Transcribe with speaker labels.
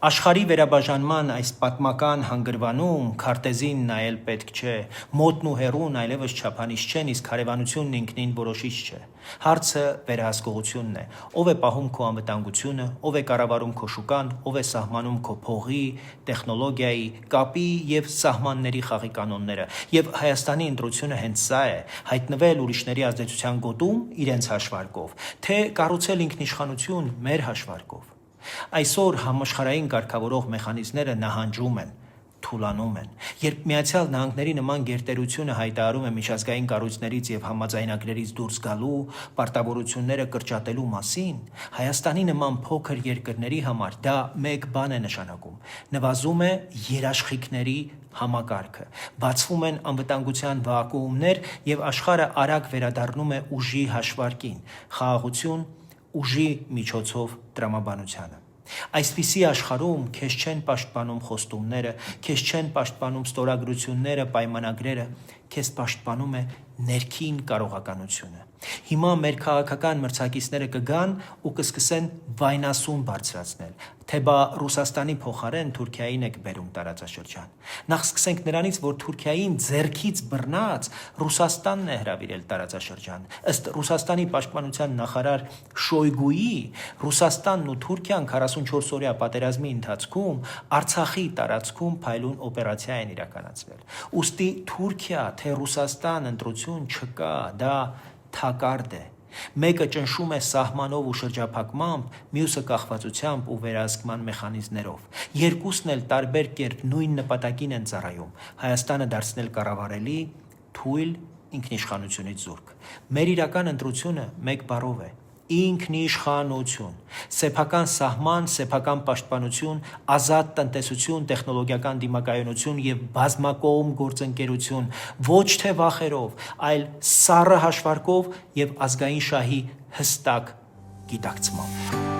Speaker 1: Աշխարհի վերաբաժանման այս պատմական հանգրվանում քարտեզին նայել պետք չէ, մոտն ու հեռուն այլևս չափանիշ չեն, իսկ հարևանությունն ինքնին որոշիչ չէ։ Հարցը վերահսկողությունն է, ով է պահում քո անվտանգությունը, ով է կառավարում քո շուկան, ով է սահմանում քո փողի, տեխնոլոգիայի, կապի եւ սահմանների խաղի կանոնները։ Եվ Հայաստանի ընտրությունը հենց սա է՝ հայտնվել ուրիշների ազդեցության գոտում իրենց հաշվարկով, թե կառուցել ինքնիշխանություն մեր հաշվարկով։ Այսօր համաշխարհային կարգավորող մեխանիզմները նահանջում են, թուլանում են։ Երբ Միացյալ Նահանգների նման գերտերությունը հայտարարում է միջազգային կառույցներից եւ համաձայնագրերից դուրս գալու, պարտավորությունները կրճատելու մասին, Հայաստանի նման փոքր երկրների համար դա մեկ բան է նշանակում. նվազում է երաշխիքների համակարգը, բացվում են անվտանգության վակուումներ եւ աշխարհը արագ վերադառնում է ուժի հաշվարկին, խաղաղություն ուժի միջոցով տրամաբանությանը։ Այսպիսի աշխարհում քեզ չեն պաշտպանում խոստումները, քեզ չեն պաշտպանում ստորագրությունները, պայմանագրերը, քեզ պաշտպանում է ներքին կարողականությունը։ Հիմա մեր քաղաքական մրցակիցները կգան ու կսկսեն վայնասուն բարձրացնել, թե բա Ռուսաստանի փոխարեն Թուրքիային եք բերում տարածաշրջան։ Նախ սկսենք նրանից, որ Թուրքիային ձեռքից բռնած Ռուսաստանն է հրավիրել տարածաշրջան։ Ըստ Ռուսաստանի պաշտպանության նախարար Շոյգուի, Ռուսաստանն ու Թուրքիան 44-օրյա պատերազմի ընթացքում Արցախի տարածքում փայլուն օպերացիա են իրականացրել։ Ուստի Թուրքիա թե Ռուսաստան ընտրություն չկա, դա թակարդ է։ Մեկը ճնշում է սահմանով ու շրջափակմամբ, մյուսը կախվածությամբ ու վերահսկման մեխանիզմներով։ Երկուսն էլ տարբեր կերպ նույն նպատակին են ծառայում՝ Հայաստանը դարձնել կառավարելի, թույլ, ինքնիշխանությունից զուրկ։ Մեր իրական ընտրությունը մեկ բառով է՝ ինքնիշխանություն։ Սեփական սահման, սեփական պաշտպանություն, ազատ տնտեսություն, տեխնոլոգիական դիմակայունություն եւ բազմակողմ գործընկերություն, ոչ թե վախերով, այլ սառը հաշվարկով եւ ազգային շահի հստակ գիտակցմամբ։